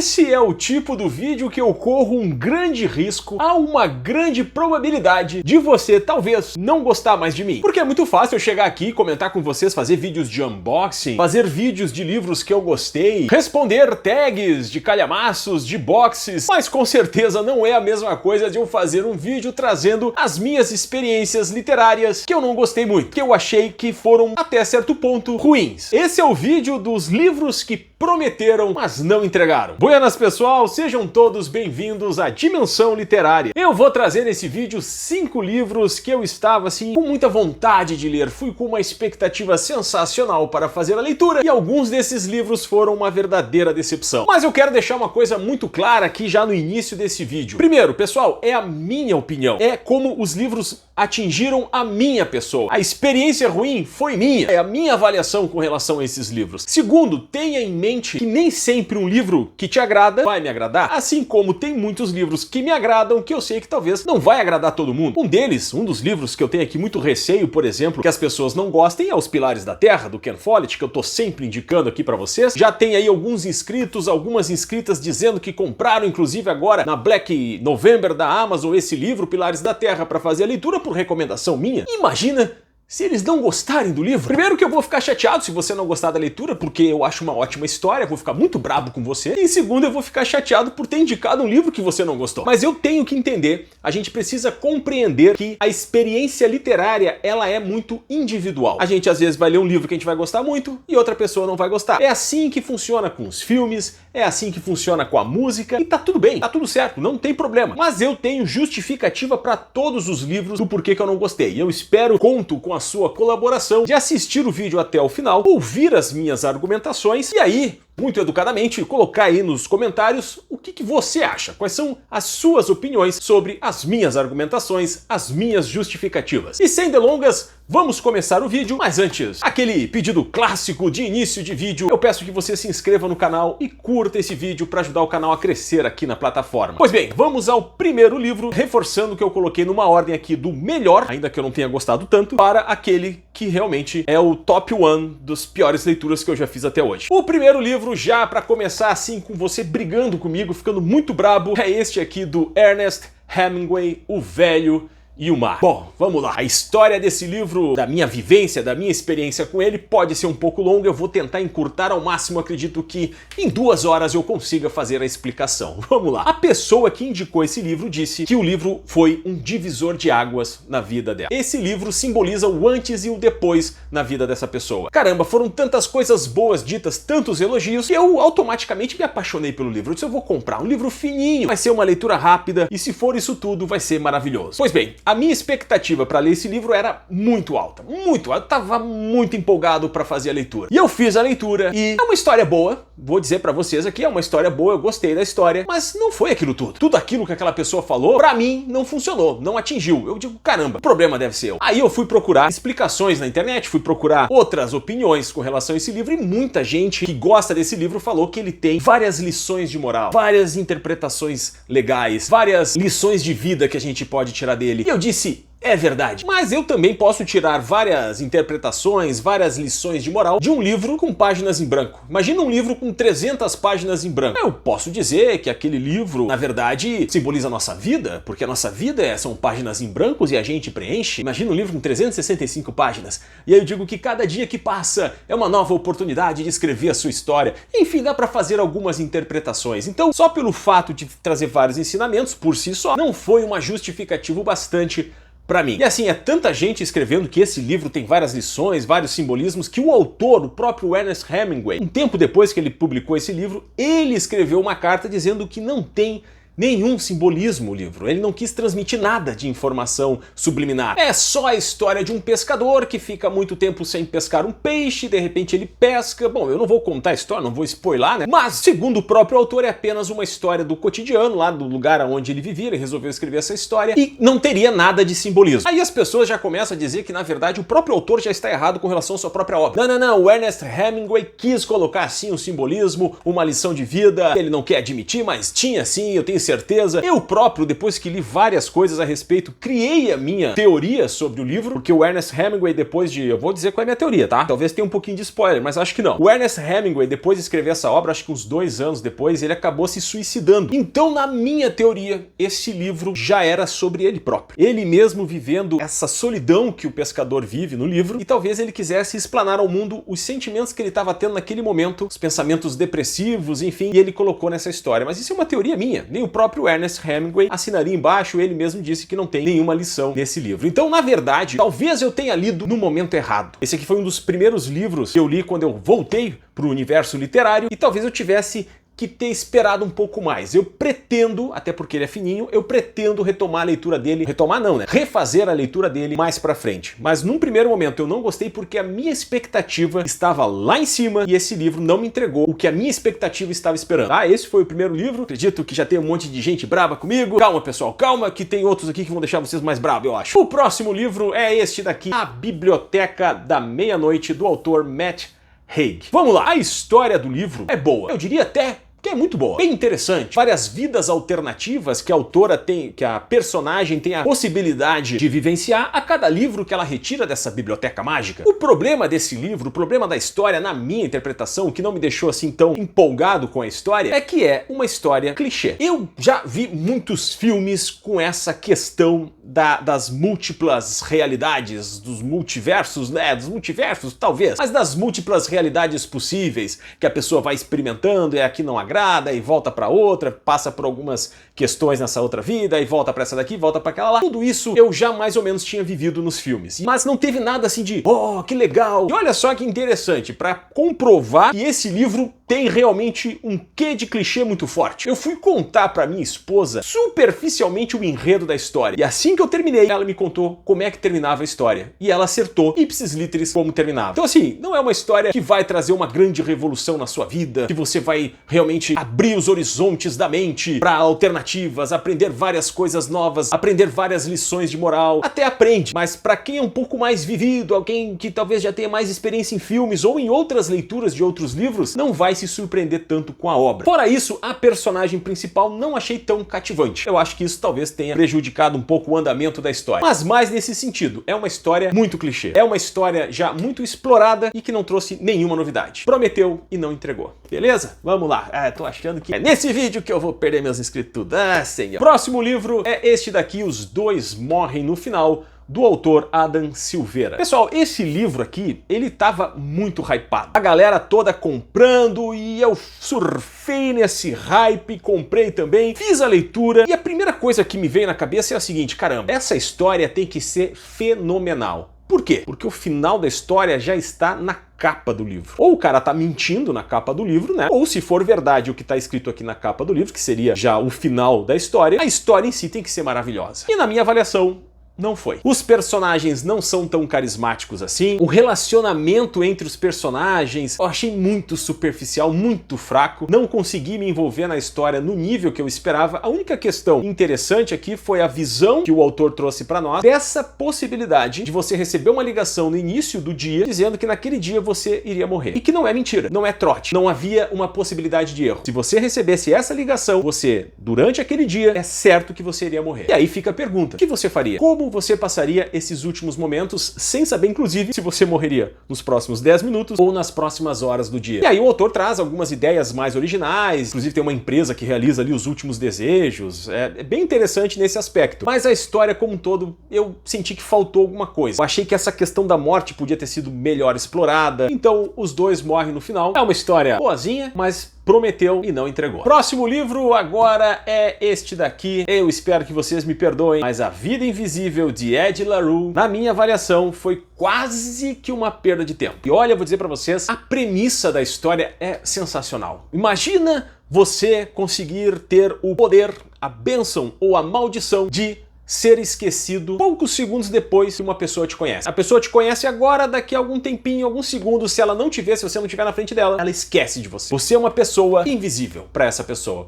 Esse é o tipo do vídeo que eu corro um grande risco, há uma grande probabilidade de você talvez não gostar mais de mim. Porque é muito fácil eu chegar aqui, comentar com vocês, fazer vídeos de unboxing, fazer vídeos de livros que eu gostei, responder tags de calhamaços, de boxes, mas com certeza não é a mesma coisa de eu fazer um vídeo trazendo as minhas experiências literárias que eu não gostei muito, que eu achei que foram até certo ponto ruins. Esse é o vídeo dos livros que prometeram, mas não entregaram. Buenas pessoal, sejam todos bem-vindos à Dimensão Literária. Eu vou trazer nesse vídeo 5 livros que eu estava assim com muita vontade de ler, fui com uma expectativa sensacional para fazer a leitura e alguns desses livros foram uma verdadeira decepção. Mas eu quero deixar uma coisa muito clara aqui já no início desse vídeo. Primeiro, pessoal, é a minha opinião, é como os livros atingiram a minha pessoa. A experiência ruim foi minha, é a minha avaliação com relação a esses livros. Segundo, tenha em mente que nem sempre um livro que te agrada vai me agradar, assim como tem muitos livros que me agradam que eu sei que talvez não vai agradar todo mundo. Um dos livros que eu tenho aqui muito receio, por exemplo, que as pessoas não gostem é Os Pilares da Terra, do Ken Follett, que eu tô sempre indicando aqui pra vocês. Já tem aí alguns inscritos, algumas inscritas dizendo que compraram, inclusive agora na Black November da Amazon, esse livro, Pilares da Terra, pra fazer a leitura por recomendação minha. Imagina se eles não gostarem do livro. Primeiro que eu vou ficar chateado se você não gostar da leitura, porque eu acho uma ótima história, vou ficar muito brabo com você. E segundo, eu vou ficar chateado por ter indicado um livro que você não gostou. Mas eu tenho que entender, a gente precisa compreender que a experiência literária, ela é muito individual. A gente às vezes vai ler um livro que a gente vai gostar muito e outra pessoa não vai gostar. É assim que funciona com os filmes, é assim que funciona com a música e tá tudo bem, tá tudo certo, não tem problema. Mas eu tenho justificativa para todos os livros do porquê que eu não gostei. E eu espero, conto com a sua colaboração de assistir o vídeo até o final, ouvir as minhas argumentações e aí, muito educadamente, colocar aí nos comentários o que você acha, quais são as suas opiniões sobre as minhas argumentações, as minhas justificativas. E sem delongas, vamos começar o vídeo, mas antes, aquele pedido clássico de início de vídeo, eu peço que você se inscreva no canal e curta esse vídeo para ajudar o canal a crescer aqui na plataforma. Pois bem, vamos ao primeiro livro, reforçando que eu coloquei numa ordem aqui do melhor, ainda que eu não tenha gostado tanto, para aquele que realmente é o top 1 das piores leituras que eu já fiz até hoje. O primeiro livro, já para começar assim com você brigando comigo, ficando muito brabo, é este aqui do Ernest Hemingway, O Velho e o Mar. Bom, vamos lá. A história desse livro, da minha vivência, da minha experiência com ele, pode ser um pouco longa, eu vou tentar encurtar ao máximo, acredito que em 2 horas eu consiga fazer a explicação. Vamos lá. A pessoa que indicou esse livro disse que o livro foi um divisor de águas na vida dela. Esse livro simboliza o antes e o depois na vida dessa pessoa. Caramba, foram tantas coisas boas ditas, tantos elogios, que eu automaticamente me apaixonei pelo livro. Eu disse, eu vou comprar um livro fininho, vai ser uma leitura rápida e se for isso tudo, vai ser maravilhoso. Pois bem, a minha expectativa para ler esse livro era muito alta, muito alta. Eu tava muito empolgado para fazer a leitura. E eu fiz a leitura e é uma história boa, vou dizer para vocês aqui, é uma história boa, eu gostei da história, mas não foi aquilo tudo. Tudo aquilo que aquela pessoa falou, para mim, não funcionou, não atingiu. Eu digo, caramba, o problema deve ser eu. Aí eu fui procurar explicações na internet, fui procurar outras opiniões com relação a esse livro e muita gente que gosta desse livro falou que ele tem várias lições de moral, várias interpretações legais, várias lições de vida que a gente pode tirar dele. E eu disse, é verdade. Mas eu também posso tirar várias interpretações, várias lições de moral de um livro com páginas em branco. Imagina um livro com 300 páginas em branco. Eu posso dizer que aquele livro, na verdade, simboliza a nossa vida, porque a nossa vida são páginas em brancos e a gente preenche. Imagina um livro com 365 páginas. E aí eu digo que cada dia que passa é uma nova oportunidade de escrever a sua história. Enfim, dá pra fazer algumas interpretações. Então, só pelo fato de trazer vários ensinamentos, por si só, não foi uma justificativa bastante pra mim. E assim, é tanta gente escrevendo que esse livro tem várias lições, vários simbolismos, que o autor, o próprio Ernest Hemingway, um tempo depois que ele publicou esse livro, ele escreveu uma carta dizendo que não tem nenhum simbolismo o livro, ele não quis transmitir nada de informação subliminar. É só a história de um pescador que fica muito tempo sem pescar um peixe, de repente ele pesca. Bom, eu não vou contar a história, não vou spoiler, né? Mas, segundo o próprio autor, é apenas uma história do cotidiano, lá do lugar onde ele vivia, ele resolveu escrever essa história e não teria nada de simbolismo. Aí as pessoas já começam a dizer que, na verdade, o próprio autor já está errado com relação à sua própria obra. Não, o Ernest Hemingway quis colocar, sim, um simbolismo, uma lição de vida, ele não quer admitir, mas tinha sim, eu tenho certeza. Eu próprio, depois que li várias coisas a respeito, criei a minha teoria sobre o livro, porque o Ernest Hemingway, depois de... Eu vou dizer qual é a minha teoria, tá? Talvez tenha um pouquinho de spoiler, mas acho que não. O Ernest Hemingway, depois de escrever essa obra, acho que uns 2 anos depois, ele acabou se suicidando. Então, na minha teoria, esse livro já era sobre ele próprio. Ele mesmo vivendo essa solidão que o pescador vive no livro, e talvez ele quisesse explanar ao mundo os sentimentos que ele estava tendo naquele momento, os pensamentos depressivos, enfim, e ele colocou nessa história. Mas isso é uma teoria minha. Nem o próprio Ernest Hemingway assinaria embaixo, ele mesmo disse que não tem nenhuma lição nesse livro. Então, na verdade, talvez eu tenha lido no momento errado. Esse aqui foi um dos primeiros livros que eu li quando eu voltei para o universo literário, e talvez eu tivesse que ter esperado um pouco mais. Eu pretendo, até porque ele é fininho, eu pretendo retomar a leitura dele, retomar não, né? Refazer a leitura dele mais pra frente. Mas num primeiro momento eu não gostei porque a minha expectativa estava lá em cima e esse livro não me entregou o que a minha expectativa estava esperando. Ah, esse foi o primeiro livro, acredito que já tem um monte de gente brava comigo. Calma, pessoal, calma, que tem outros aqui que vão deixar vocês mais bravos, eu acho. O próximo livro é este daqui, A Biblioteca da Meia-Noite, do autor Matt Haig. Vamos lá, a história do livro é boa. Eu diria até que é muito boa, bem interessante. Várias vidas alternativas que a autora tem, que a personagem tem a possibilidade de vivenciar a cada livro que ela retira dessa biblioteca mágica. O problema desse livro, o problema da história, na minha interpretação, o que não me deixou assim tão empolgado com a história, é que é uma história clichê. Eu já vi muitos filmes com essa questão das múltiplas realidades, dos multiversos, né? Dos multiversos, talvez, mas das múltiplas realidades possíveis, que a pessoa vai experimentando, é aqui não agrada, e volta pra outra, passa por algumas questões nessa outra vida, e volta pra essa daqui, volta pra aquela lá. Tudo isso eu já mais ou menos tinha vivido nos filmes. Mas não teve nada assim de, oh, que legal! E olha só que interessante, pra comprovar que esse livro tem realmente um quê de clichê muito forte. Eu fui contar pra minha esposa superficialmente o enredo da história. E assim que eu terminei, ela me contou como é que terminava a história. E ela acertou, ipsis literis, como terminava. Então assim, não é uma história que vai trazer uma grande revolução na sua vida, que você vai realmente abrir os horizontes da mente pra alternativas, aprender várias coisas novas, aprender várias lições de moral. Até aprende, mas pra quem é um pouco mais vivido, alguém que talvez já tenha mais experiência em filmes ou em outras leituras de outros livros, não vai se surpreender tanto com a obra. Fora isso, a personagem principal não achei tão cativante. Eu acho que isso talvez tenha prejudicado um pouco o andamento da história. Mas mais nesse sentido, é uma história muito clichê. É uma história já muito explorada e que não trouxe nenhuma novidade. Prometeu e não entregou. Beleza? Vamos lá. Tô achando que é nesse vídeo que eu vou perder meus inscritos. Senhor. Próximo livro é este daqui, Os Dois Morrem no Final, do autor Adam Silveira. Pessoal, esse livro aqui, ele tava muito hypado. A galera toda comprando e eu surfei nesse hype, comprei também, fiz a leitura e a primeira coisa que me veio na cabeça é a seguinte, caramba, essa história tem que ser fenomenal. Por quê? Porque o final da história já está na capa do livro. Ou o cara tá mentindo na capa do livro, né? Ou se for verdade o que tá escrito aqui na capa do livro, que seria já o final da história, a história em si tem que ser maravilhosa. E na minha avaliação, não foi. Os personagens não são tão carismáticos assim. O relacionamento entre os personagens eu achei muito superficial, muito fraco. Não consegui me envolver na história no nível que eu esperava. A única questão interessante aqui foi a visão que o autor trouxe pra nós dessa possibilidade de você receber uma ligação no início do dia dizendo que naquele dia você iria morrer. E que não é mentira, não é trote. Não havia uma possibilidade de erro. Se você recebesse essa ligação, você, durante aquele dia, é certo que você iria morrer. E aí fica a pergunta, o que você faria? Como você passaria esses últimos momentos sem saber, inclusive, se você morreria nos próximos 10 minutos ou nas próximas horas do dia. E aí o autor traz algumas ideias mais originais, inclusive tem uma empresa que realiza ali os últimos desejos, é bem interessante nesse aspecto. Mas a história como um todo, eu senti que faltou alguma coisa. Eu achei que essa questão da morte podia ter sido melhor explorada, então os dois morrem no final. É uma história boazinha, mas prometeu e não entregou. Próximo livro agora é este daqui. Eu espero que vocês me perdoem, mas A Vida Invisível, de Ed La Rue, na minha avaliação, foi quase que uma perda de tempo. E olha, eu vou dizer pra vocês, a premissa da história é sensacional. Imagina você conseguir ter o poder, a bênção ou a maldição de ser esquecido poucos segundos depois que uma pessoa te conhece. A pessoa te conhece agora, daqui a algum tempinho, alguns segundos, se ela não te ver, se você não estiver na frente dela, ela esquece de você. Você é uma pessoa invisível para essa pessoa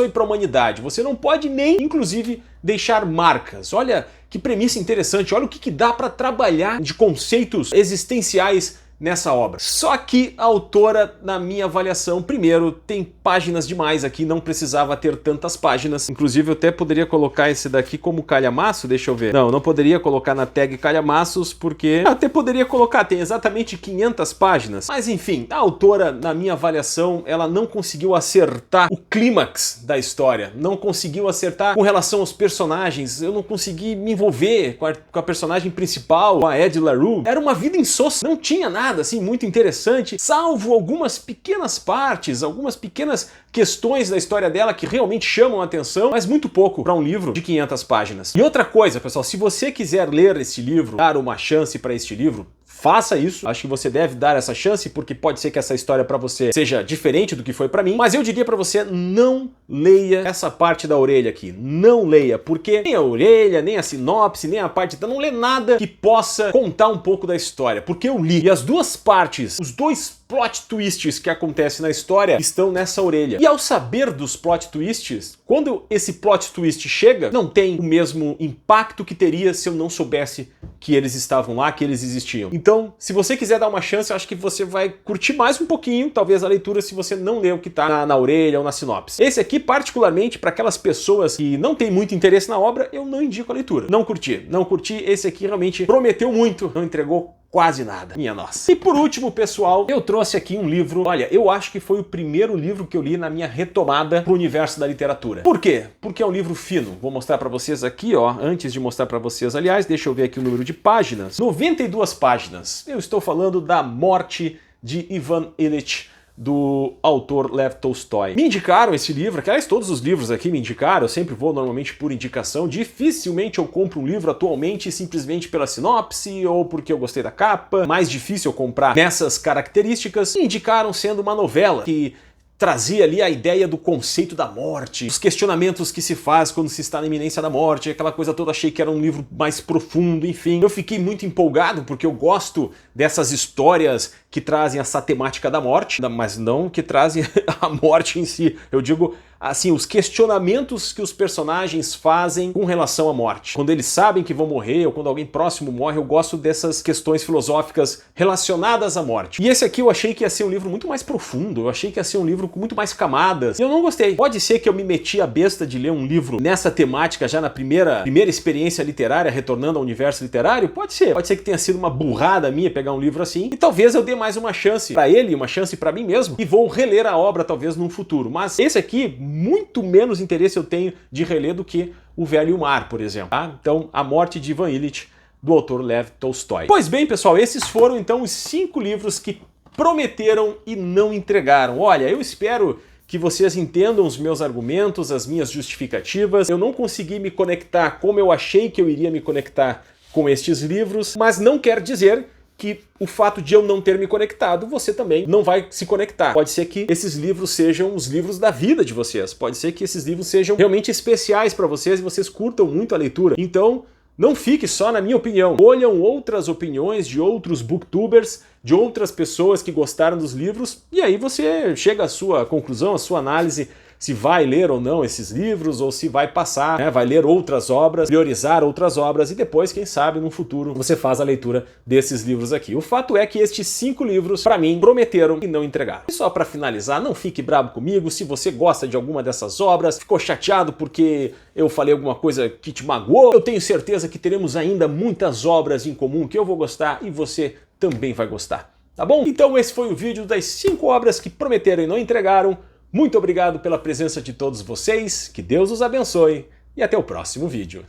e para a humanidade. Você não pode nem, inclusive, deixar marcas. Olha que premissa interessante, olha o que dá para trabalhar de conceitos existenciais nessa obra. Só que a autora, na minha avaliação, primeiro, tem páginas demais aqui, não precisava ter tantas páginas. Inclusive, eu até poderia colocar esse daqui como calhamaço, deixa eu ver. Não poderia colocar na tag calhamaços, porque até poderia colocar, tem exatamente 500 páginas. Mas enfim, a autora, na minha avaliação, ela não conseguiu acertar o clímax da história, não conseguiu acertar com relação aos personagens, eu não consegui me envolver com a personagem principal, com a Ed LaRue. Era uma vida insossa, não tinha nada assim muito interessante, salvo algumas pequenas partes, algumas pequenas questões da história dela que realmente chamam a atenção, mas muito pouco para um livro de 500 páginas. E outra coisa, pessoal, se você quiser ler esse livro, dar uma chance para este livro, faça isso. Acho que você deve dar essa chance, porque pode ser que essa história para você seja diferente do que foi para mim, mas eu diria para você, não leia essa parte da orelha aqui. Não leia, porque nem a orelha, nem a sinopse, nem a parte... Então não lê nada que possa contar um pouco da história, porque eu li. E as duas partes, os dois plot twists que acontecem na história estão nessa orelha. E ao saber dos plot twists, quando esse plot twist chega, não tem o mesmo impacto que teria se eu não soubesse que eles estavam lá, que eles existiam. Então, se você quiser dar uma chance, eu acho que você vai curtir mais um pouquinho, talvez, a leitura, se você não leu o que tá na orelha ou na sinopse. Esse aqui, particularmente, para aquelas pessoas que não têm muito interesse na obra, eu não indico a leitura. Não curti. Esse aqui realmente prometeu muito, não entregou quase nada. Minha nossa. E por último, pessoal, eu trouxe aqui um livro, olha, eu acho que foi o primeiro livro que eu li na minha retomada pro universo da literatura. Por quê? Porque é um livro fino. Vou mostrar pra vocês aqui, ó, antes de mostrar pra vocês, aliás, deixa eu ver aqui o número de páginas. 92 páginas. Eu estou falando da Morte de Ivan Ilitch, do autor Lev Tolstói. Me indicaram esse livro, que aliás todos os livros aqui me indicaram, eu sempre vou normalmente por indicação, dificilmente eu compro um livro atualmente simplesmente pela sinopse ou porque eu gostei da capa, mais difícil eu comprar nessas características. Me indicaram sendo uma novela que trazia ali a ideia do conceito da morte, os questionamentos que se faz quando se está na iminência da morte, aquela coisa toda. Achei que era um livro mais profundo, enfim. Eu fiquei muito empolgado porque eu gosto dessas histórias que trazem essa temática da morte, mas não que trazem a morte em si. Eu digo assim, os questionamentos que os personagens fazem com relação à morte. Quando eles sabem que vão morrer ou quando alguém próximo morre, eu gosto dessas questões filosóficas relacionadas à morte. E esse aqui eu achei que ia ser um livro muito mais profundo, eu achei que ia ser um livro com muito mais camadas. E eu não gostei. Pode ser que eu me meti a besta de ler um livro nessa temática já na primeira experiência literária, retornando ao universo literário? Pode ser. Pode ser que tenha sido uma burrada minha pegar um livro assim. E talvez eu dê mais uma chance para ele, uma chance para mim mesmo, e vou reler a obra talvez num futuro. Mas esse aqui, muito menos interesse eu tenho de reler do que O Velho e o Mar, por exemplo. Tá? Então, A Morte de Ivan Ilitch, do autor Lev Tolstói. Pois bem, pessoal, esses foram então os 5 livros que prometeram e não entregaram. Olha, eu espero que vocês entendam os meus argumentos, as minhas justificativas. Eu não consegui me conectar como eu achei que eu iria me conectar com estes livros, mas não quer dizer que o fato de eu não ter me conectado, você também não vai se conectar. Pode ser que esses livros sejam os livros da vida de vocês. Pode ser que esses livros sejam realmente especiais para vocês e vocês curtam muito a leitura. Então, não fique só na minha opinião. Olham outras opiniões de outros booktubers, de outras pessoas que gostaram dos livros, e aí você chega à sua conclusão, à sua análise, se vai ler ou não esses livros, ou se vai passar, né, vai ler outras obras, priorizar outras obras, e depois, quem sabe, no futuro, você faz a leitura desses livros aqui. O fato é que estes 5 livros, para mim, prometeram e não entregaram. E só para finalizar, não fique bravo comigo, se você gosta de alguma dessas obras, ficou chateado porque eu falei alguma coisa que te magoou, eu tenho certeza que teremos ainda muitas obras em comum que eu vou gostar e você também vai gostar, tá bom? Então esse foi o vídeo das 5 obras que prometeram e não entregaram. Muito obrigado pela presença de todos vocês, que Deus os abençoe e até o próximo vídeo.